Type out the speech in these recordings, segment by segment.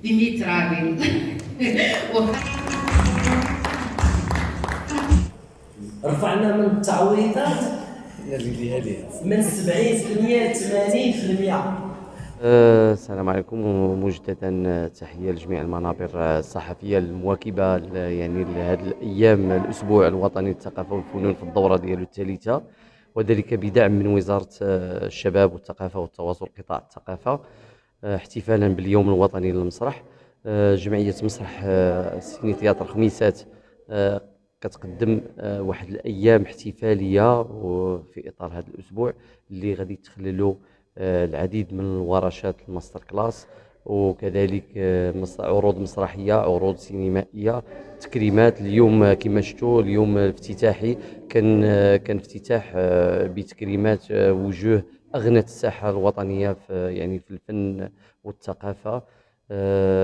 ب100 راجل. رفعنا من التعويضات من 70% ل 80%. السلام عليكم مجددا. تحية لجميع المنابر الصحفية المواكبة يعني لهذه الأيام الأسبوع الوطني للثقافة والفنون في الدورة ديالو الثالثة، وذلك بدعم من وزارة الشباب والثقافة والتواصل قطاع الثقافة، احتفالا باليوم الوطني للمسرح. جمعية مسرح سيني تياتر خميسات كتقدم واحد الأيام احتفالية في إطار هذا الأسبوع اللي غادي تخللوا العديد من الورشات الماستر كلاس، وكذلك عروض مسرحية، عروض سينمائية، تكريمات. اليوم كما شفتوا اليوم الافتتاحي كان افتتاح بتكريمات وجوه أغنت الساحة الوطنية في الفن والثقافة.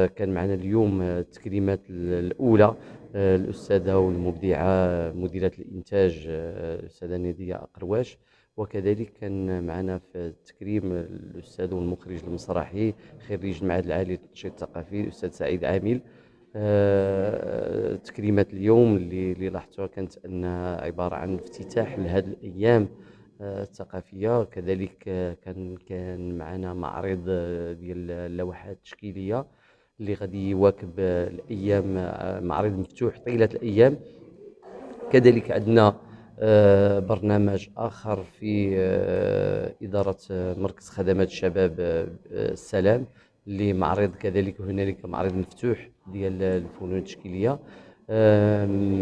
كان معنا اليوم التكريمات الأولى الأستاذة والمبدعة مديرة الإنتاج الأستاذة نادية أقرواش، وكذلك كان معنا في التكريم الأستاذ والمخرج المسرحي خريج المعهد العالي للتنشيط الثقافي الأستاذ سعيد عامل. تكريمات اليوم اللي لاحظتوها كانت أنها عبارة عن افتتاح لهذه الأيام الثقافية. كذلك كان معنا معرض ديال اللوحات التشكيلية اللي غادي يواكب الأيام، معرض مفتوح طيلة الأيام. كذلك عندنا برنامج آخر في إدارة مركز خدمات الشباب السلام، اللي معرض كذلك هنالك معرض مفتوح ديال الفنون التشكيلية.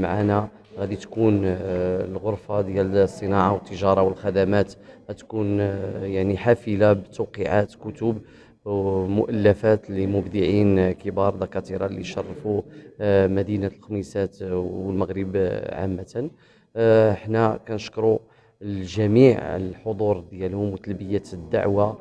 معنا غادي تكون الغرفة ديال الصناعة والتجارة والخدمات غتكون يعني حافلة بتوقيعات كتب ومؤلفات لمبدعين كبار دكاترة اللي شرفوا مدينة الخميسات والمغرب عامة. حنا كنشكروا الجميع على الحضور ديالهم وتلبية الدعوة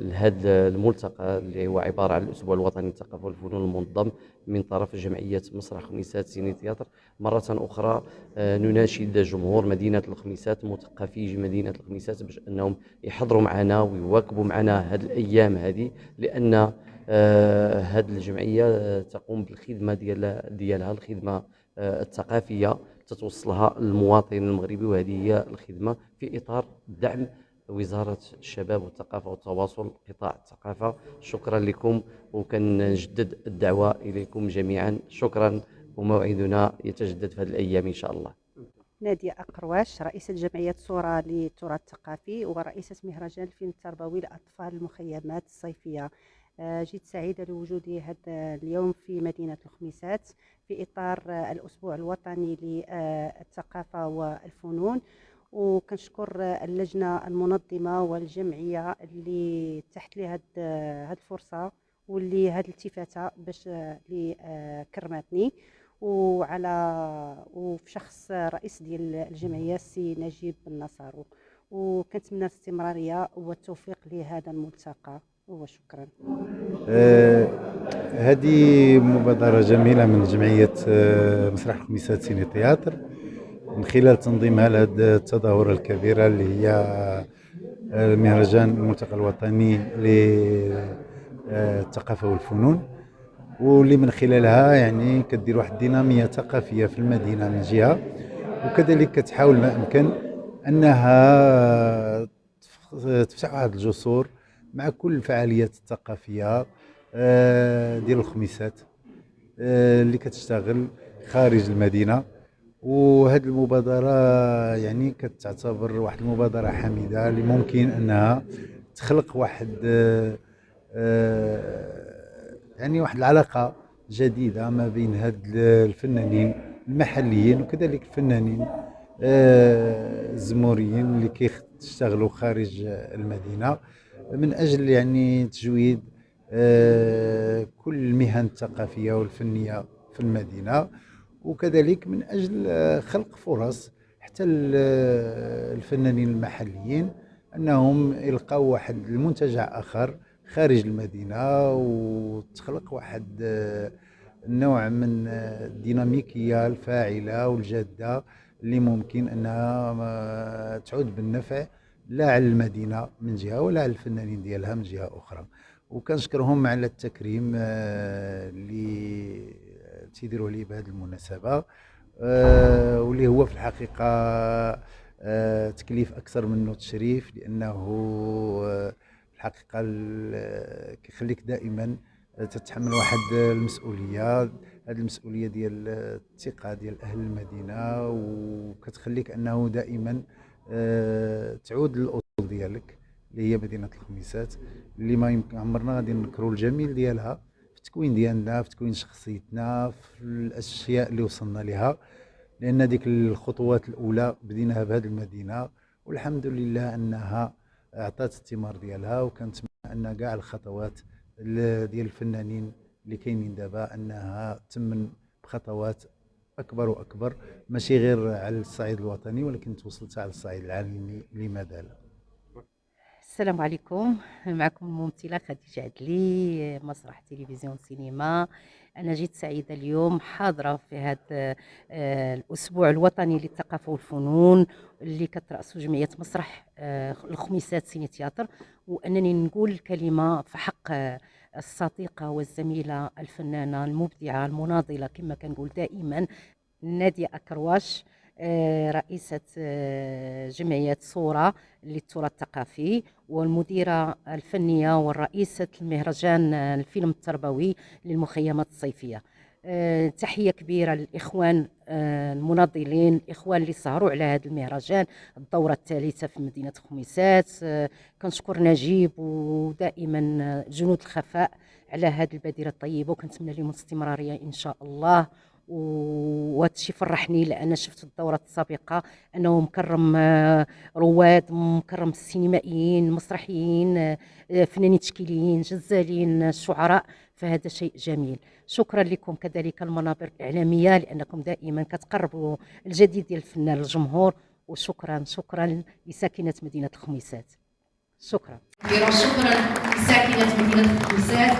لهذا الملتقى اللي هو عبارة عن الأسبوع الوطني للثقافة والفنون المنظم من طرف جمعية مسرح خميسات سيني تياتر. مرة أخرى نناشد جمهور مدينة الخميسات، مثقفي مدينة الخميسات، باش أنهم يحضروا معنا ويواكبوا معنا هذه الأيام هذه، لأن هذه الجمعية تقوم بالخدمة ديالها الخدمة الثقافية تتوصلها للمواطن المغربي، وهذه هي الخدمة في إطار دعم وزارة الشباب والثقافة والتواصل قطاع الثقافة. شكرا لكم، وكنجدد الدعوة إليكم جميعا. شكرا، وموعدنا يتجدد في هذه الأيام إن شاء الله. نادية أقرواش، رئيسة جمعية صورة للتراث الثقافي ورئيسة مهرجان الفيلم التربوي لأطفال المخيمات الصيفية. جيت سعيدة لوجودي هذا اليوم في مدينة الخميسات في إطار الأسبوع الوطني للثقافة والفنون، وكنشكر اللجنة المنظمة والجمعية اللي تحت لي هاد الفرصة واللي هاد الالتفاتة باش اللي كرمتني، وفي شخص رئيس ديال الجمعية السي نجيب النصارو، وكنتمنى الاستمرارية والتوفيق لهذا الملتقى، وشكرا. هذه مبادرة جميلة من جمعية مسرح خميسات سيني تياتر من خلال تنظيمها لهذه التظاهرة الكبيرة اللي هي المهرجان الملتقى الوطني للثقافة والفنون، واللي من خلالها يعني كدير واحد الدينامية ثقافية في المدينة من جهة، وكذلك كتحاول ما أمكن أنها تفتح واحد الجسور مع كل الفعاليات الثقافية ديال الخميسات اللي كتشتغل خارج المدينة. وهذه المبادرة يعني كتعتبر واحد المبادرة حميدة اللي ممكن أنها تخلق واحد يعني واحد العلاقة جديدة ما بين هاد الفنانين المحليين وكذلك الفنانين الزموريين اللي كيشتغلوا خارج المدينة، من أجل يعني تجويد كل المهن الثقافية والفنية في المدينة، وكذلك من أجل خلق فرص حتى الفنانين المحليين أنهم يلقاو واحد المنتجع آخر خارج المدينة، وتخلق واحد نوع من الديناميكية الفاعلة والجادة اللي ممكن أنها تعود بالنفع لا على المدينة من جهة ولا على الفنانين ديالها من جهة أخرى. وكنشكرهم على التكريم اللي تيديروه لي بهذه المناسبه، واللي هو في الحقيقه تكليف اكثر منه تشريف، لانه في الحقيقه كيخليك دائما تتحمل واحد المسؤوليه، هذه المسؤوليه ديال الثقه ديال اهل المدينه، وكتخليك انه دائما تعود للاصول ديالك اللي هي مدينه الخميسات، اللي ما يمكن عمرنا غادي ننكروا الجميل ديالها في التكوين ديالنا، في تكوين شخصيتنا، في الاشياء اللي وصلنا لها، لان ديك الخطوات الاولى بديناها بهذه المدينه، والحمد لله انها اعطت الثمار ديالها. وكنتمنى ان كاع الخطوات ديال الفنانين اللي كاينين دابا انها تمن بخطوات اكبر واكبر، ماشي غير على الصعيد الوطني ولكن توصلت على الصعيد العالمي لماذا لا. السلام عليكم، معكم الممثلة خديجة عدلي، مسرح تلفزيون سينما. أنا جيت سعيدة اليوم حاضرة في هذا الأسبوع الوطني للثقافة والفنون اللي كترأسه جمعية مسرح الخميسات سيني تياتر، وأنني نقول كلمة في حق الصديقة والزميلة الفنانة المبدعة المناضلة كما كنقول دائما نادية أكرواش، رئيسة جمعية صورة للتراث الثقافي، والمديرة الفنية والرئيسة المهرجان الفيلم التربوي للمخيمات الصيفية. تحية كبيرة للإخوان المناضلين، الإخوان اللي سهروا على هذا المهرجان الدورة الثالثة في مدينة خميسات. كنشكر نجيب ودائما جنود الخفاء على هذه البادرة الطيبة، وكنتمنى لهم الاستمرارية إن شاء الله. وهذا الشيء فرحني لان شفت الدورات السابقه انه مكرم رواد، مكرم السينمائيين، المسرحيين، فنانين تشكيليين، جزالين، شعراء، فهذا شيء جميل. شكرا لكم كذلك المنابر الاعلاميه لانكم دائما كتقربوا الجديد ديال الفنان للجمهور، وشكرا شكرا لساكنه مدينه الخميسات. شكرا. شكرا لساكنه مدينه الخميسات.